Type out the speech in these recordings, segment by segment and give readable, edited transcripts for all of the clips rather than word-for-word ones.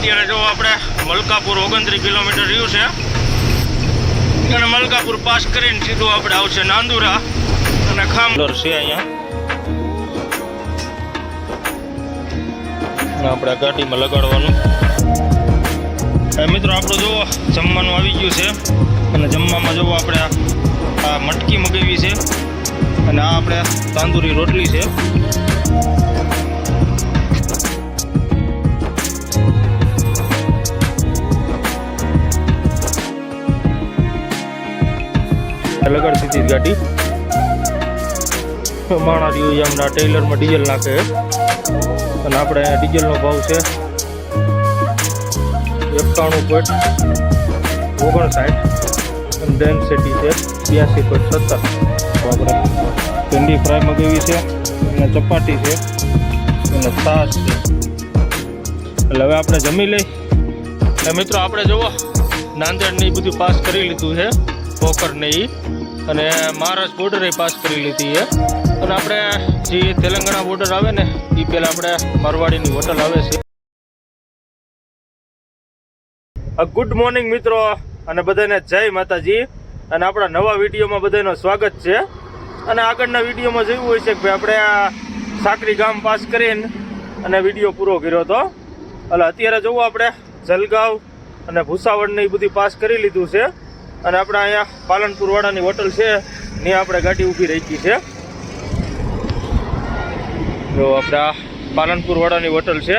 અત્યારે જો આપણે મલકાપુર 29 કિલોમીટર રહ્યું છે અને મલકાપુર પાસ કરીને સીધું આપણે આવશે નાંદુરા અને ખામદર છે અહીંયા આપણે ગાડીમાં લગાડવાનું। મિત્રો આપણું જુઓ જમવાનું આવી ગયું છે અને જમવામાં જુઓ આપણે આ મટકી મગાવી છે અને આ આપણે તાંદુરી રોટલી છે। લગાડ સીધી ગાડી માણા રહ્યું એમના ટેલરમાં ડીઝલ નાખે અને આપણે ડીઝલનો ભાવ છે 91.59 અને ડેન્સિટી છે 82.70। આપણે ભીંડી ફ્રાય મગાવી છે અને ચપાટી છે અને છાશ છે। એટલે હવે આપણે જમી લઈ। મિત્રો આપણે જુઓ નાંદેડને એ બધું પાસ કરી લીધું છે, પોકરને એ અને મહારાષ્ટ્ર બોર્ડર પાસ કરી લીધી છે અને આપણે જે તેલંગાણા બોર્ડર આવે ને એ પહેલાં આપણે મારવાડીની હોટલ આવે છે। ગુડ મોર્નિંગ મિત્રો અને બધાને જય માતાજી અને આપણા નવા વિડીયોમાં બધાનું સ્વાગત છે। અને આગળના વિડીયોમાં જોયું હોય છે કે ભાઈ આપણે આ સાકરી ગામ પાસ કરીને અને વિડીયો પૂરો કર્યો હતો। એટલે અત્યારે જોવું આપણે જલગાંવ અને ભૂસાવળને એ બધી પાસ કરી લીધું છે અને આપણે અહીંયા પાલનપુર વાળાની હોટલ છે ત્યાં આપણે ગાડી ઊભી રાખી છે। જો આપણે આ પાલનપુર વાળાની હોટલ છે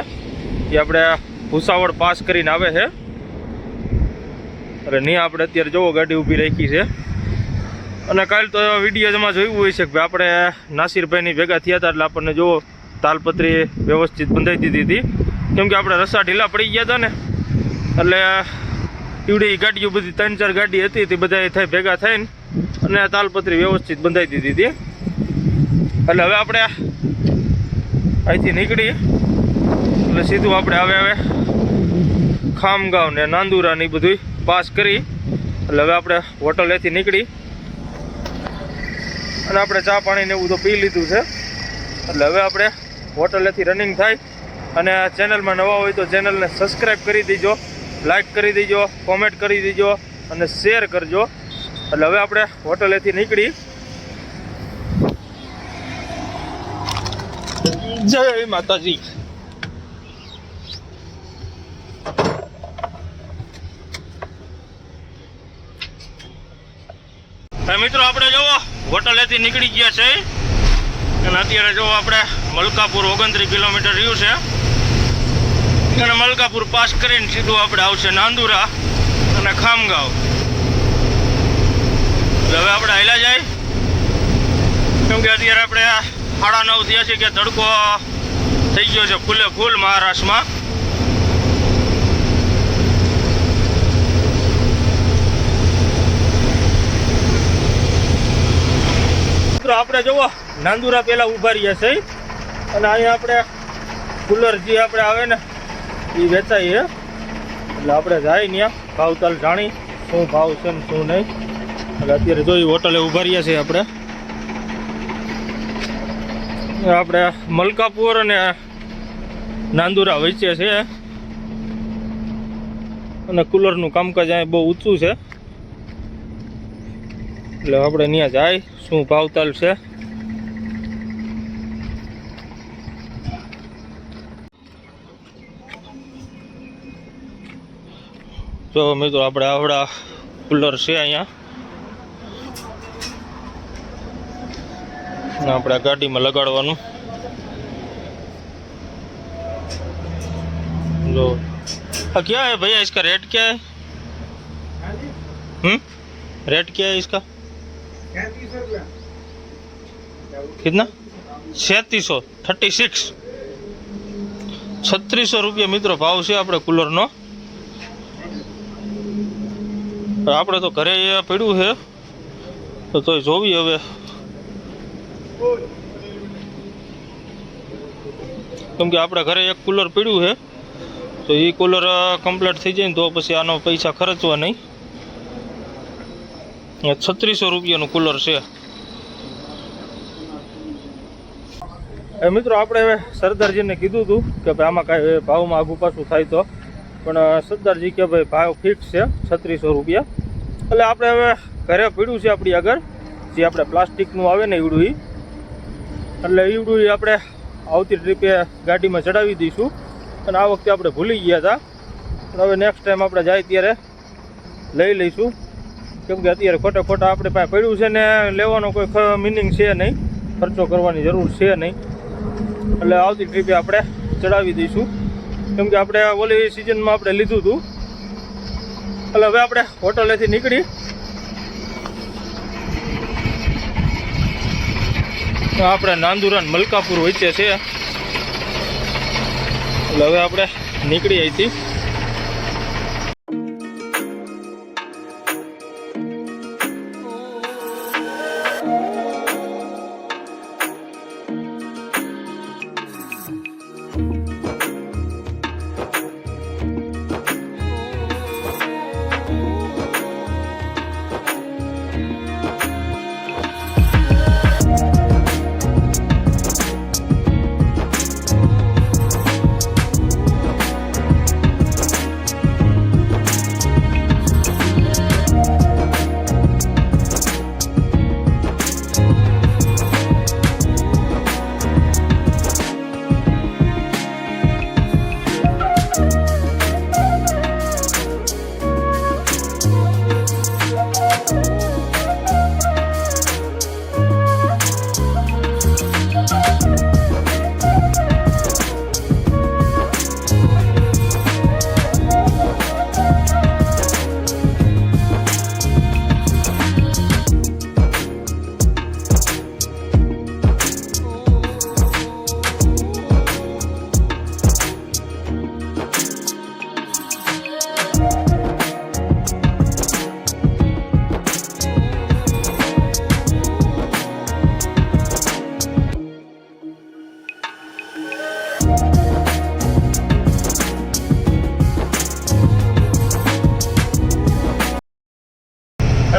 એ આપણે ભૂસાવળ પાસ કરીને આવે છે અને ત્યાં આપણે અત્યારે જોવો ગાડી ઊભી રાખી છે। અને કાલ તો એવા વિડીયોમાં જોયું હોય છે કે આપણે નાસિરભાઈની ભેગા થયા હતા એટલે આપણને જો તાલપત્રી વ્યવસ્થિત બંધાઈ દીધી હતી, કેમ કે આપણે રસ્તા ઢીલા પડી ગયા હતા ને એટલે એવડી ગાડીઓ બધી 3-4 ગાડી હતી તે બધા થઈ ભેગા થઈને અને તાલપત્રી વ્યવસ્થિત બંધાઈ દીધી હતી। એટલે હવે આપણે અહીંથી નીકળી એટલે સીધું આપણે હવે ખામગાંવ ને નાંદુરા ને બધું પાસ કરી એટલે હવે આપણે હોટલેથી નીકળી અને આપણે ચા પાણી ને એવું તો પી લીધું છે। એટલે હવે આપણે હોટલેથી રનિંગ થાય અને ચેનલમાં નવા હોય તો ચેનલને સબસ્ક્રાઈબ કરી દેજો, લાઈક કરી દેજો, કોમેન્ટ કરી દેજો અને શેર કરજો। એટલે હવે આપણે હોટલેથી નીકળી। જય માતાજી। મિત્રો આપણે જુઓ હોટલેથી નીકળી ગયા છે અને અત્યારે જો આપણે મલકાપુર 29 કિલોમીટર રહ્યું છે અને મલકાપુર પાસ કરીને સીધું આપણે આવશે નાંદુરા અને ખામગાંવ। હવે આપણે હાલ્યા જાય કેમ કે અત્યારે આપણે 9:30 થયા છે કે તડકો થઈ ગયો છે ફૂલે ફૂલ મહારાષ્ટ્રમાં। આપણે જુઓ નાંદુરા પહેલા ઉભા રહ્યા છે અને અહીંયા આપણે કુલર જે આપણે આવે ને એ વેચાય છે એટલે આપણે જાય ત્યાં ભાવતાલ જાણી શું ભાવ છે ને શું નહીં। એટલે અત્યારે જોઈ હોટલે ઉભા રહ્યા છે આપણે મલકાપુર અને નાંદુરા વચ્ચે છે અને કુલરનું કામકાજ અહીંયા બહુ ઊંચું છે એટલે આપણે ત્યાં જાય શું ભાવતાલ છે। તો મિત્રો આપણે આવડા કુલર છે અહીંયા આપણે ગાડીમાં લગાડવાનું। लो क्या है भैया, इसका रेट क्या है? रेट क्या है इसका? कितना? 3636 ₹3600 મિત્રો ભાવ છે આપણે કુલરનો। આપણે તો ઘરે પડ્યું છે તો જોવી હવે કેમ કે આપણે ઘરે એક કુલર પડ્યું છે તો એ કુલર કમ્પ્લીટ થઈ જાય ને તો પછી આનો પૈસા ખર્ચવા નહીં। 3600 કુલર છે। મિત્રો આપણે હવે સરદારજીને કીધું હતું કે ભાઈ આમાં કાંઈ ભાવમાં આઘું પાછું થાય તો પણ સરદારજી કે ભાઈ ભાવ ફિક્સ છે 3600 રૂપિયા. એટલે આપણે હવે ઘરે પીડ્યું છે આપણી આગળ જે આપણે પ્લાસ્ટિકનું આવે ને ઈવડું એટલે ઈવડું આપણે આવતી ટ્રીપે ગાડીમાં ચડાવી દઈશું. અને આ વખતે આપણે ભૂલી ગયા હતા પણ હવે નેક્સ્ટ ટાઈમ આપણે જાય ત્યારે લઈ લઈશું. કેમ કે અત્યારે ખોટા આપણે પાસે પડ્યું છે ને લેવાનો કોઈ મિનિંગ છે નહીં, ખર્ચો કરવાની જરૂર છે નહીં. એટલે આવતી ટ્રીપે આપણે ચડાવી દઈશું. કેમ કે આપણે ઓલી સિઝનમાં આપણે લીધું હતું. એટલે હવે આપણે હોટલેથી નીકળી આપણે નાંદુરા મલકાપુર વચ્ચે છે. એટલે હવે આપણે નીકળી અહીંથી.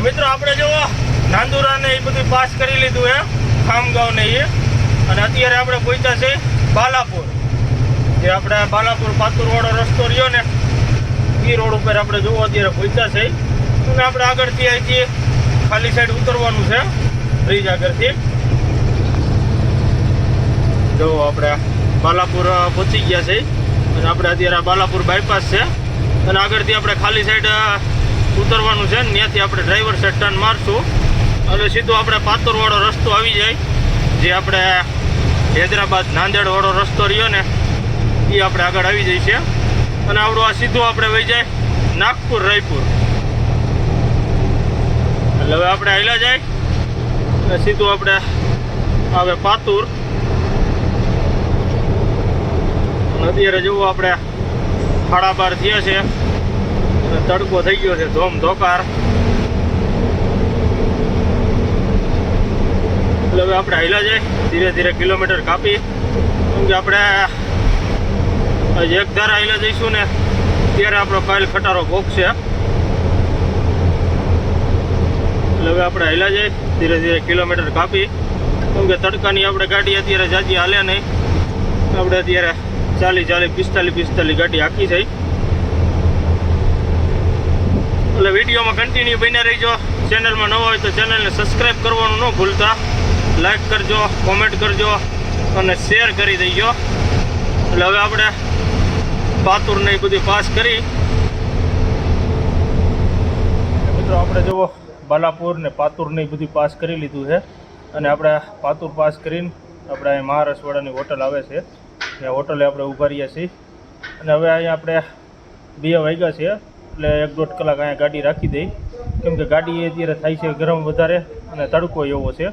મિત્રો આપણે જો નાંદુરા ને એ બધું પાસ કરી લીધું હે, ખામગાંવ ને એ. અને અત્યારે આપણે પહોંચ્યા છે બાલાપુર. જે આપણે બાલાપુર પાતુર વાળો રસ્તો રહ્યો ને એ રોડ ઉપર આપણે જોવો અત્યારે પહોંચ્યા છે. અને આપણે આગળથી અહીંથી ખાલી સાઈડ ઉતરવાનું છે બ્રિજ આગળથી. જો આપણે બાલાપુર પહોંચી ગયા છે. અને આપણે અત્યારે બાલાપુર બાયપાસ છે અને આગળથી આપણે ખાલી સાઈડ ઉતરવાનું છે. ત્યાંથી આપણે ડ્રાઈવર સાઈડ ટર્ન મારશું અને સીધો આપણે પાતુર વાળો રસ્તો આવી જાય. જે આપણે હૈદરાબાદ નાંદેડ વાળો રસ્તો રહ્યો ને એ આપણે આગળ આવી જાય છે. અને આપણું આ સીધું આપણે વહી જાય નાગપુર રાયપુર. એટલે હવે આપણે હાલ્યા જાય અને સીધું આપણે આવે પાતુર. અત્યારે જુઓ આપણે 12:30 થયા છે. તડકો થઈ ગયો છે ધોમ ધોકાર. એટલે હવે આપણે હાલ્યા જાય ધીરે ધીરે કિલોમીટર કાપી. કેમ કે આપણે એક ધારા હાલ્યા જઈશું ને ત્યારે આપણો કાલ ખટારો ભોગશે. એટલે હવે આપણે હાલ્યા જાય ધીરે ધીરે કિલોમીટર કાપી. કેમ કે તડકાની આપણે ગાડી અત્યારે જાજી હાલે નહીં. આપણે અત્યારે 40 45 ગાડી આખી થઈ. એટલે વિડીયોમાં કન્ટિન્યુ બન્યા રહીજો. ચેનલમાં નવો હોય તો ચેનલને સબસ્ક્રાઈબ કરવાનું ન ભૂલતા. લાઈક કરજો, કોમેન્ટ કરજો અને શેર કરી દેજો. એટલે હવે આપણે પાતુરને એ બધી પાસ કરી. મિત્રો આપણે જુઓ બાલાપુર ને પાતુર ને એ બધી પાસ કરી લીધું છે. અને આપણે પાતુર પાસ કરીને આપણે અહીં મહારાષ્ટ્રવાળાની હોટલ આવે છે ત્યાં હોટલે આપણે ઊભા રહ્યા છીએ. અને હવે અહીંયા આપણે 2 વાગ્યા છે એટલે 1-1.5 કલાક અહીંયા ગાડી રાખી દઈ. કેમ કે ગાડી અત્યારે થાય છે ગરમ વધારે અને તડકો એવો છે.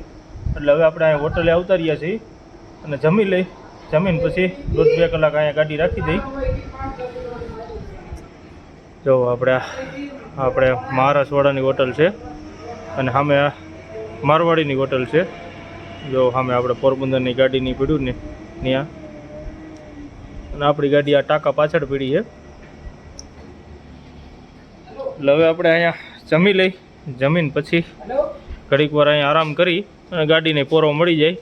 એટલે હવે આપણે અહીંયા હોટલે આવતા રહ્યા છીએ અને જમી લઈ. જમીન પછી 1.5-2 કલાક અહીંયા ગાડી રાખી દઈ. જો આપણે મહારાષ્ટ્રવાળાની હોટલ છે અને સામે મારવાડીની હોટલ છે. જો સામે આપણે પોરબંદરની ગાડીની પીડ્યું ને ત્યાં. અને આપણી ગાડી આ ટાંકા પાછળ પડી છે. એટલે હવે આપણે અહીંયા જમી લઈ. જમીન પછી ઘડીક વાર અહીંયા આરામ કરી અને ગાડીને પોરો મળી જાય.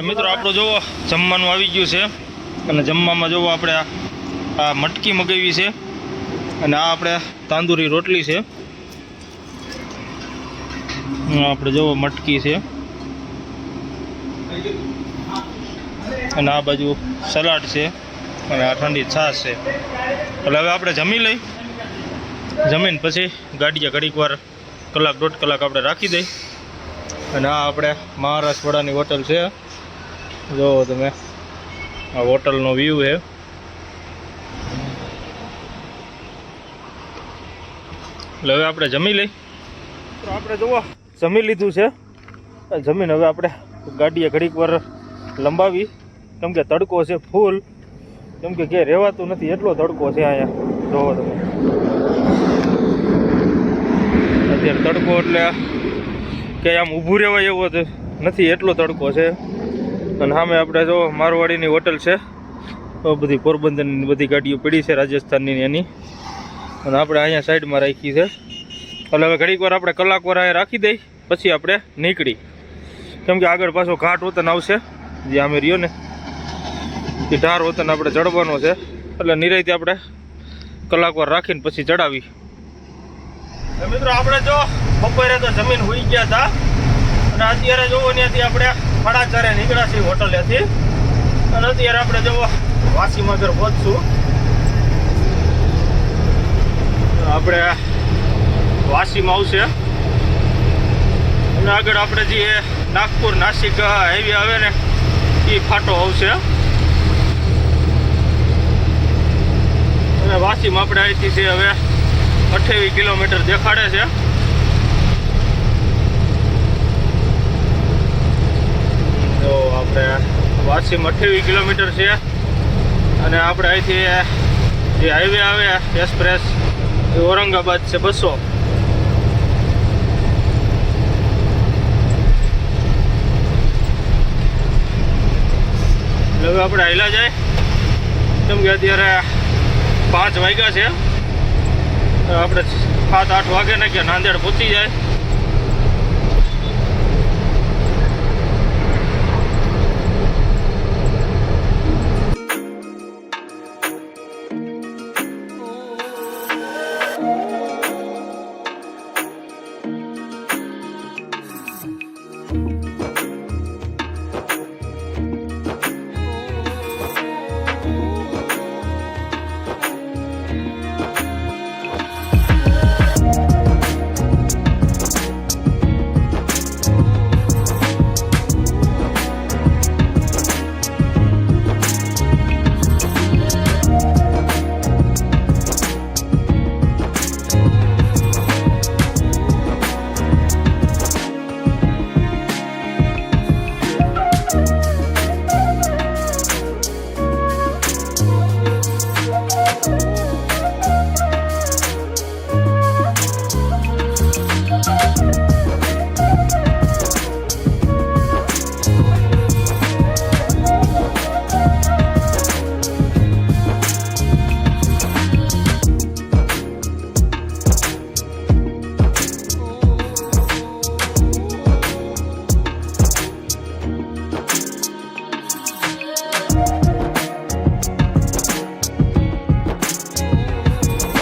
મિત્રો આપણું જુઓ જમવાનું આવી ગયું છે અને જમવામાં જોવો આપણે આ મટકી મગાવી છે અને આ આપણે તાંદુરી રોટલી છે. આપણે જોવો મટકી છે અને આ બાજુ સલાડ છે અને આ ઠંડી છાશ છે. એટલે હવે આપણે જમી લઈ, જમીને પછી ગાડીએ ઘડીક વાર કલાક દોઢ કલાક આપણે રાખી દઈ. અને આ આપણે મહારાષ્ટ્ર વડાની હોટલ છે, જોવો તમે આ હોટલનો વ્યૂ છે. એટલે હવે આપણે જમી લઈ. તો આપણે જુઓ જમી લીધું છે, જમીન હવે આપણે ગાડીએ ઘડીક વાર લંબાવી, કેમ કે તડકો છે ફૂલ, કેમ કે ક્યાંય રહેવાતું નથી એટલો તડકો છે અહીંયા. જોવો તમે અત્યારે તડકો એટલે ક્યાંય આમ ઊભું રહેવાય એવો નથી, એટલો તડકો છે. અને સામે આપણે જો મારવાડીની હોટલ છે, બધી પોરબંદરની બધી ગાડીઓ પડી છે રાજસ્થાનની એની, અને આપણે અહીંયા સાઈડમાં રાખી છે. એટલે હવે ઘડીક વાર આપણે કલાક વાર અહીંયા રાખી દઈ, પછી આપણે નીકળી, કેમ કે આગળ પાછો ઘાટ વતન આવશે, જે અમે રહ્યો ને એ ઢાર વતન આપણે ચડવાનો છે. એટલે નિરાયથી આપણે કલાક વાર રાખીને પછી ચડાવી. મિત્રો આપણે જો બપોરે તો જમીન હોઈ ગયા હતા અને અત્યારે જોવો ત્યાંથી આપણે 4:30 નીકળ્યા છીએ હોટલેથી. અને અત્યારે આપણે જોવો વાસીમાં ઘર પહોંચશું. આપણે વાસીમાં આવશે અને આગળ આપણે જે નાગપુર નાસિક હાઈવે આવે ને એ ફાટો આવશે. અને વાસીમાં આપણે અહીંથી છે હવે 28 કિલોમીટર દેખાડે છે. તો આપણે વાસીમાં 28 કિલોમીટર છે અને આપણે અહીંથી જે હાઈવે આવે એક્સપ્રેસ એ ઔરંગાબાદ છે 200. હવે આપણે હાલ્યા જાય, કેમ કે અત્યારે 5 વાગ્યા છે. આપણે 7-8 વાગે ને કે નાંદેડ પહોંચી જાય.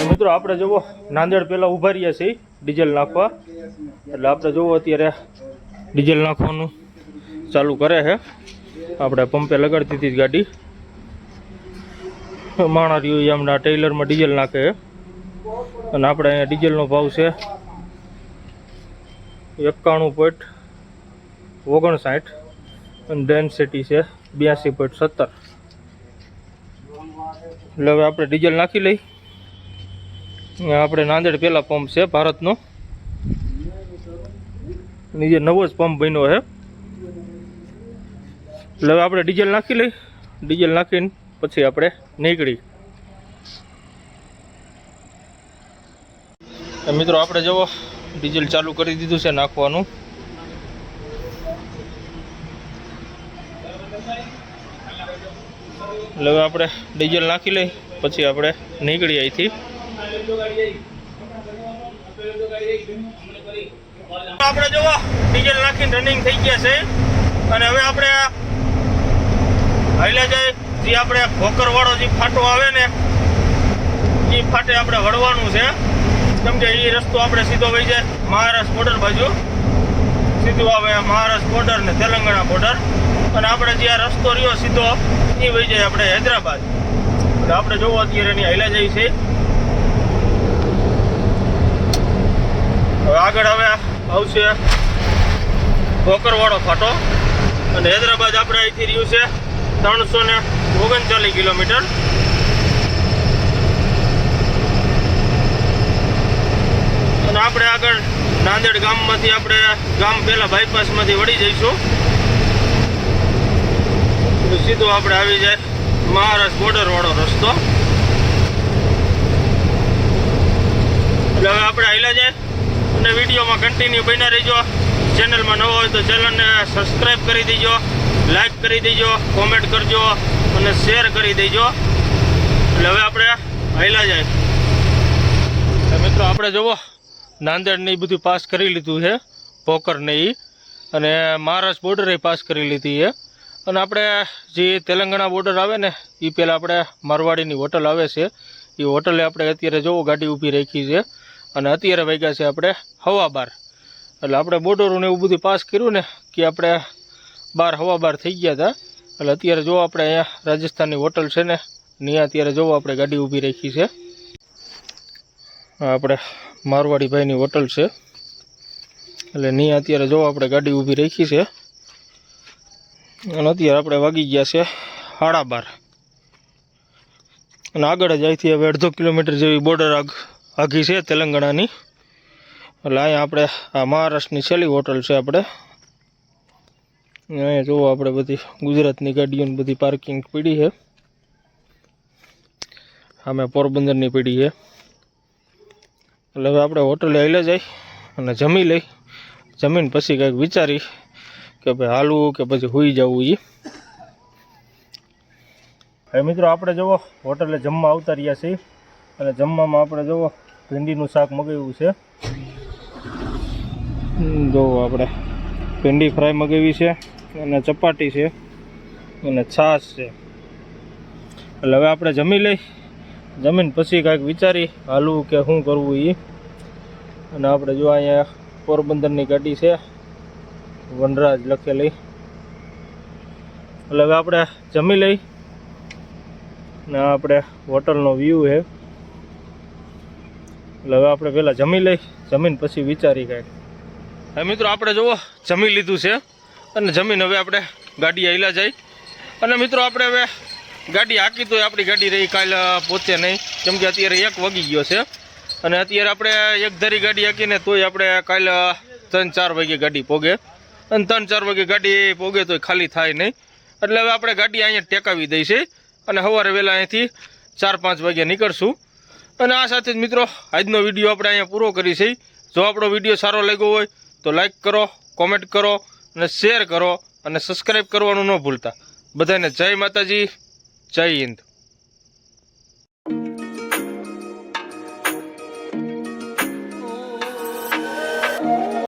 મિત્રો આપણે જુઓ નાંદેડ પહેલાં ઊભા રહ્યા છીએ ડીઝલ નાખવા, એટલે આપણે જુઓ અત્યારે ડીઝલ નાખવાનું ચાલુ કરે છે. આપણે પંપે લગાડતી હતી ગાડી, માણા રહ્યું એમના ટેલરમાં ડીઝલ નાખે છે. અને આપણે અહીંયા ડીઝલનો ભાવ છે 91.59 અને ડેન્સિટી છે 82.17. એટલે હવે આપણે ડીઝલ નાખી લઈ. આપણે નાંદેડ પહેલા પંપ છે ભારતનો, નીચે નવો જ પંપ બન્યો છે. એટલે હવે આપણે ડીઝલ નાખી લઈ, ડીઝલ નાખીને પછી આપણે નીકળી. મિત્રો આપણે જુઓ ડીઝલ ચાલુ કરી દીધું છે નાખવાનું. એટલે હવે આપણે ડીઝલ નાખી લઈ પછી આપણે નીકળી અહીંથી. આપણે જુઓ ડીઝલ નાખીને રનિંગ થઈ ગયા છે અને હવે આપણે હાલ્યા જાય જે આપણે ભોકરવાળો જે ફાટો આવે ને એ ફાટે આપણે વળવાનું છે, કેમ કે એ રસ્તો આપણે સીધો વહી જાય મહારાષ્ટ્ર બોર્ડર બાજુ, સીધું આવે મહારાષ્ટ્ર બોર્ડર ને તેલંગાણા બોર્ડર, અને આપણે જે આ રસ્તો રહ્યો સીધો એ વહી જાય આપણે હૈદરાબાદ. એટલે આપણે જોવો અત્યારે એની હાલ્યા જાય છે. હવે આગળ હવે આવશે ભોકરવાળો ફાટો, અને હૈદરાબાદ આપણે અહીંથી રહ્યું છે 339 કિલોમીટર. અને આપણે આગળ નાંદેડ ગામમાંથી આપણે ગામ પહેલા બાયપાસમાંથી વળી જઈશું, સીધો આપણે આવી જાય મહારાષ્ટ્ર બોર્ડર વાળો રસ્તો. એટલે હવે આપણે હાલ્યા જાય અને વિડીયોમાં કન્ટિન્યુ બન્યા રહેજો. ચેનલમાં નવો હોય તો ચેનલને સબસ્ક્રાઈબ કરી દેજો, લાઈક કરી દેજો, કોમેન્ટ કરજો અને શેર કરી દેજો. એટલે હવે આપણે હાલ્યા જાય. મિત્રો આપણે જુઓ નાંદેડને એ બધું પાસ કરી લીધું છે, ભોકરને એ, અને મહારાષ્ટ્ર બોર્ડર એ પાસ કરી લીધી છે. અને આપણે જે તેલંગાણા બોર્ડર આવે ને એ પહેલાં આપણે મારવાડીની હોટલ આવે છે, એ હોટલે આપણે અત્યારે જોવો ગાડી ઊભી રાખી છે. અને અત્યારે વાગ્યા છે આપણે 12:15. એટલે આપણે બોર્ડરોને એવું બધું પાસ કર્યું ને કે આપણે 12:15 થઈ ગયા હતા. એટલે અત્યારે જો આપણે અહીંયા રાજસ્થાનની હોટલ છે ને ત્યાં અત્યારે જોવો આપણે ગાડી ઊભી રાખી છે. આપણે મારવાડી ભાઈની હોટલ છે, એટલે ત્યાં અત્યારે જોવો આપણે ગાડી ઊભી રાખી છે. અને અત્યારે આપણે વાગી ગયા છે 12:30. અને આગળ જ અહીંથી હવે 1.5 કિલોમીટર જેવી બોર્ડર આઘી છે તેલંગાણાની. એટલે અહીંયા આપણે આ મહારાષ્ટ્રની છેલ્લી હોટલ છે આપણે. અહીંયા જોવો આપણે બધી ગુજરાતની ગાડીઓની બધી પાર્કિંગ પડી છે, સામે પોરબંદરની પડી છે. એટલે હવે આપણે હોટલે હાલ્યા જાય અને જમી લઈ, જમીન પછી કંઈક વિચારી કે ભાઈ હાલવું કે પછી સૂઈ જવું. હવે મિત્રો આપણે જુઓ હોટલે જમવા આવતા રહ્યા છીએ, અને જમવામાં આપણે જુઓ ભીંડીનું શાક મગાવ્યું છે. જોવો આપણે ભીંડી ફ્રાય મગાવી છે, અને ચપાટી છે, અને છાશ છે. એટલે હવે આપણે જમી લઈ, જમીન પછી કાંઈક વિચારી હાલવું કે શું કરવું એ. અને આપણે જો અહીંયા પોરબંદરની ગાડી છે વનરાજ લખેલી. એટલે હવે આપણે જમી લઈ, ને આપણે હોટલનો વ્યૂ છે. એટલે હવે આપણે પહેલાં જમી લઈ, જમીન પછી વિચારી કાંઈક. હવે મિત્રો આપણે જુઓ જમી લીધું છે, અને જમીન હવે આપણે ગાડી હાલ્યા જાય. અને મિત્રો આપણે હવે ગાડી હાકી તો આપણી ગાડી રહી કાલે પહોંચે નહીં, કેમ કે અત્યારે 1 વાગી ગયો છે. અને અત્યારે આપણે એક ધારી ગાડી હાકીને તોય આપણે કાલે 3-4 વાગે ગાડી પોગે, અને 3-4 વાગે ગાડી પોગે તોય ખાલી થાય નહીં. એટલે હવે આપણે ગાડી અહીંયા ટેકાવી દઈ છે, અને સવારે વહેલા અહીંથી 4-5 વાગે નીકળશું. અને આ સાથે જ મિત્રો આજનો વિડીયો આપણે અહીંયા પૂરો કરી છે. જો આપણો વિડીયો સારો લાગ્યો હોય તો લાઈક કરો, કોમેન્ટ કરો અને શેર કરો, અને સબસ્ક્રાઈબ કરવાનું ન ભૂલતા. બધાને જય માતાજી, જય હિન્દ.